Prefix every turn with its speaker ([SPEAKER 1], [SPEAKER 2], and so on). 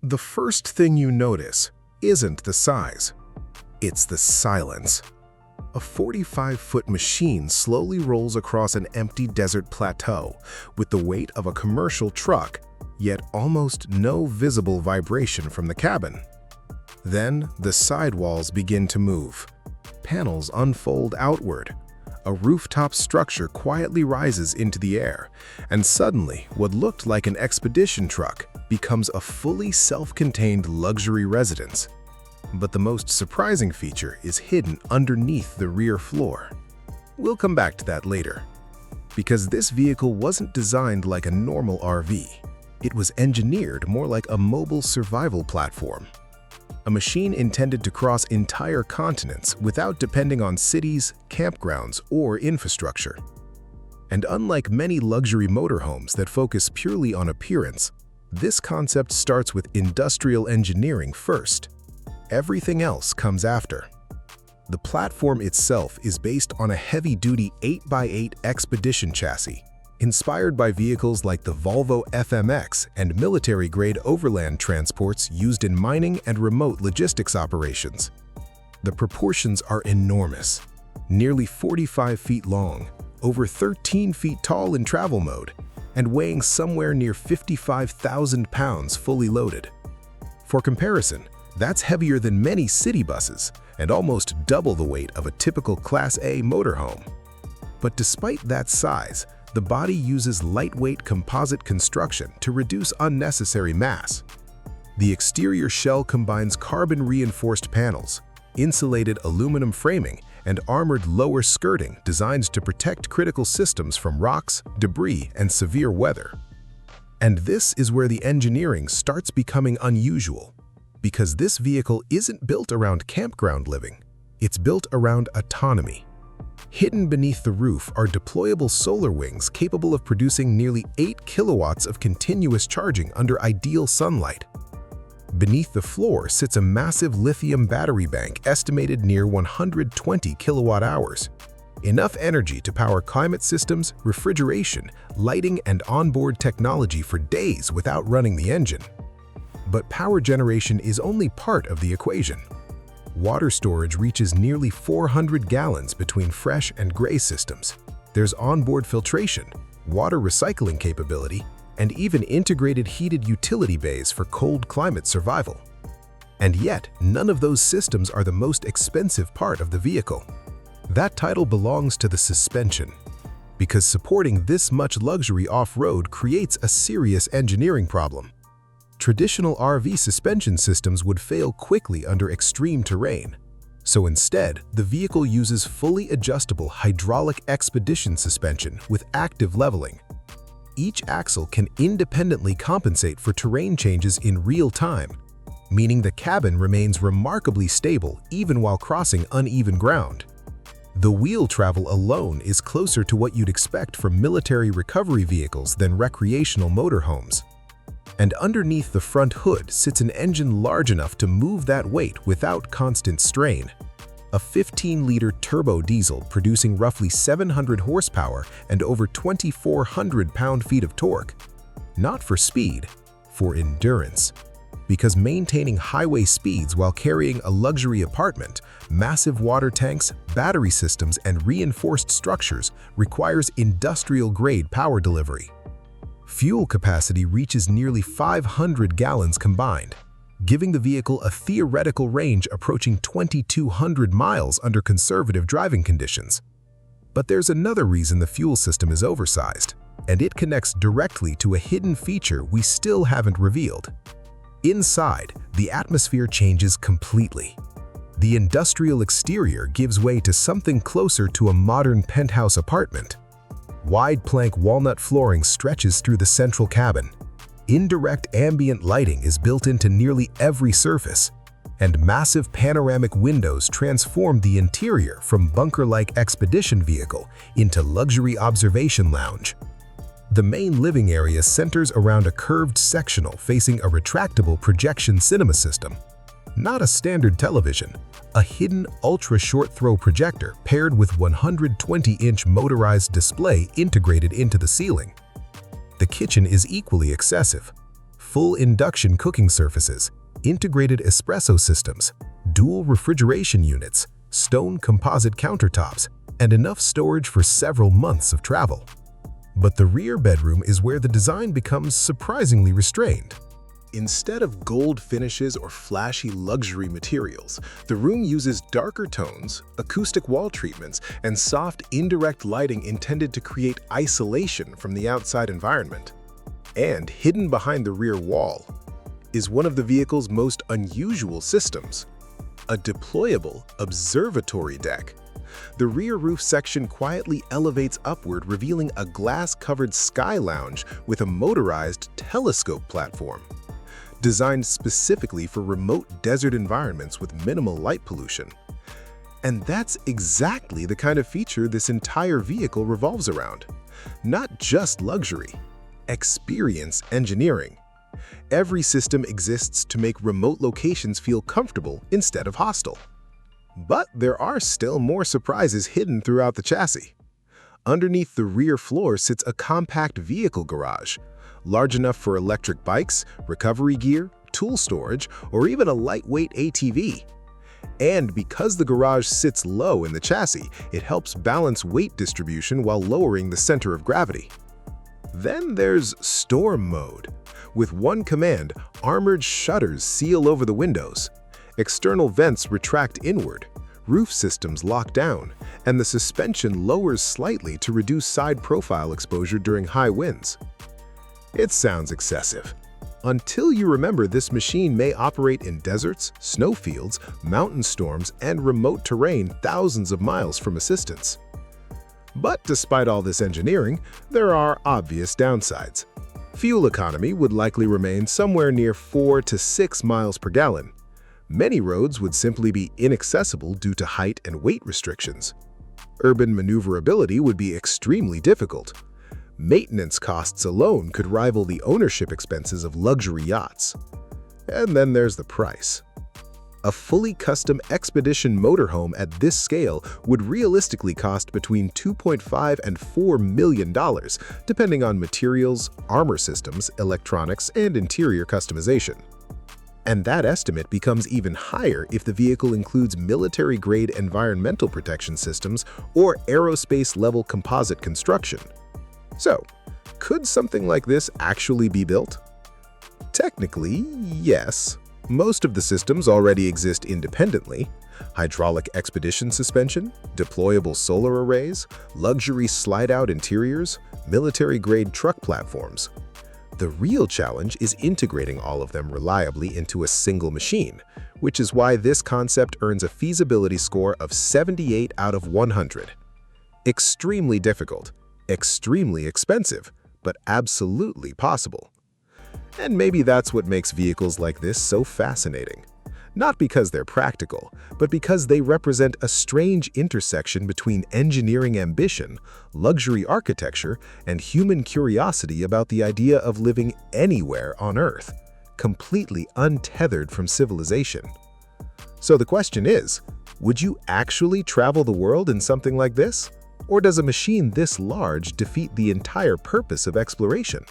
[SPEAKER 1] The first thing you notice isn't the size, it's the silence. A 45-foot machine slowly rolls across an empty desert plateau with the weight of a commercial truck, yet almost no visible vibration from the cabin. Then the sidewalls begin to move. Panels unfold outward. A rooftop structure quietly rises into the air, and suddenly what looked like an expedition truck becomes a fully self-contained luxury residence. But the most surprising feature is hidden underneath the rear floor. We'll come back to that later. Because this vehicle wasn't designed like a normal RV. It was engineered more like a mobile survival platform. A machine intended to cross entire continents without depending on cities, campgrounds, or infrastructure. And unlike many luxury motorhomes that focus purely on appearance, this concept starts with industrial engineering first. Everything else comes after. The platform itself is based on a heavy-duty 8x8 expedition chassis, inspired by vehicles like the Volvo FMX and military-grade overland transports used in mining and remote logistics operations. The proportions are enormous, nearly 45 feet long, over 13 feet tall in travel mode, and weighing somewhere near 55,000 pounds fully loaded. For comparison, that's heavier than many city buses and almost double the weight of a typical Class A motorhome. But despite that size, the body uses lightweight composite construction to reduce unnecessary mass. The exterior shell combines carbon-reinforced panels, insulated aluminum framing, and armored lower skirting designed to protect critical systems from rocks, debris, and severe weather. And this is where the engineering starts becoming unusual, because this vehicle isn't built around campground living, it's built around autonomy. Hidden beneath the roof are deployable solar wings capable of producing nearly 8 kilowatts of continuous charging under ideal sunlight. Beneath the floor sits a massive lithium battery bank estimated near 120 kilowatt-hours, enough energy to power climate systems, refrigeration, lighting, and onboard technology for days without running the engine. But power generation is only part of the equation. Water storage reaches nearly 400 gallons between fresh and gray systems. There's onboard filtration, water recycling capability, and even integrated heated utility bays for cold climate survival. And yet, none of those systems are the most expensive part of the vehicle. That title belongs to the suspension, because supporting this much luxury off-road creates a serious engineering problem. Traditional RV suspension systems would fail quickly under extreme terrain. So instead, the vehicle uses fully adjustable hydraulic expedition suspension with active leveling. Each axle can independently compensate for terrain changes in real time, meaning the cabin remains remarkably stable even while crossing uneven ground. The wheel travel alone is closer to what you'd expect from military recovery vehicles than recreational motorhomes. And underneath the front hood sits an engine large enough to move that weight without constant strain. A 15-liter turbo diesel producing roughly 700 horsepower and over 2,400 pound-feet of torque. Not for speed, for endurance. Because maintaining highway speeds while carrying a luxury apartment, massive water tanks, battery systems, and reinforced structures requires industrial-grade power delivery. Fuel capacity reaches nearly 500 gallons combined, giving the vehicle a theoretical range approaching 2,200 miles under conservative driving conditions. But there's another reason the fuel system is oversized, and it connects directly to a hidden feature we still haven't revealed. Inside, the atmosphere changes completely. The industrial exterior gives way to something closer to a modern penthouse apartment. Wide plank walnut flooring stretches through the central cabin. Indirect ambient lighting is built into nearly every surface, and massive panoramic windows transform the interior from bunker-like expedition vehicle into luxury observation lounge. The main living area centers around a curved sectional facing a retractable projection cinema system. Not a standard television, a hidden ultra-short-throw projector paired with 120-inch motorized display integrated into the ceiling. The kitchen is equally excessive. full induction cooking surfaces, integrated espresso systems, dual refrigeration units, stone composite countertops, and enough storage for several months of travel. But the rear bedroom is where the design becomes surprisingly restrained. Instead of gold finishes or flashy luxury materials, the room uses darker tones, acoustic wall treatments, and soft indirect lighting intended to create isolation from the outside environment. And hidden behind the rear wall is one of the vehicle's most unusual systems, a deployable observatory deck. The rear roof section quietly elevates upward, revealing a glass-covered sky lounge with a motorized telescope platform. Designed specifically for remote desert environments with minimal light pollution. And that's exactly the kind of feature this entire vehicle revolves around. Not just luxury, experience engineering. Every system exists to make remote locations feel comfortable instead of hostile. But there are still more surprises hidden throughout the chassis. Underneath the rear floor sits a compact vehicle garage, large enough for electric bikes, recovery gear, tool storage, or even a lightweight ATV. And because the garage sits low in the chassis, it helps balance weight distribution while lowering the center of gravity. Then there's storm mode. With one command, armored shutters seal over the windows. External vents retract inward, roof systems lock down, and the suspension lowers slightly to reduce side profile exposure during high winds. It sounds excessive, until you remember this machine may operate in deserts, snowfields, mountain storms, and remote terrain thousands of miles from assistance. But despite all this engineering, there are obvious downsides. Fuel economy would likely remain somewhere near 4 to 6 miles per gallon. Many roads would simply be inaccessible due to height and weight restrictions. Urban maneuverability would be extremely difficult. Maintenance costs alone could rival the ownership expenses of luxury yachts. And then there's the price. A fully custom expedition motorhome at this scale would realistically cost between $2.5 and $4 million, depending on materials, armor systems, electronics, and interior customization. And that estimate becomes even higher if the vehicle includes military-grade environmental protection systems or aerospace-level composite construction. So, could something like this actually be built? Technically, yes. Most of the systems already exist independently: hydraulic expedition suspension, deployable solar arrays, luxury slide-out interiors, military-grade truck platforms. The real challenge is integrating all of them reliably into a single machine, which is why this concept earns a feasibility score of 78 out of 100. Extremely difficult, extremely expensive, but absolutely possible. And maybe that's what makes vehicles like this so fascinating. Not because they're practical, but because they represent a strange intersection between engineering ambition, luxury architecture, and human curiosity about the idea of living anywhere on Earth, completely untethered from civilization. So the question is, would you actually travel the world in something like this? Or does a machine this large defeat the entire purpose of exploration?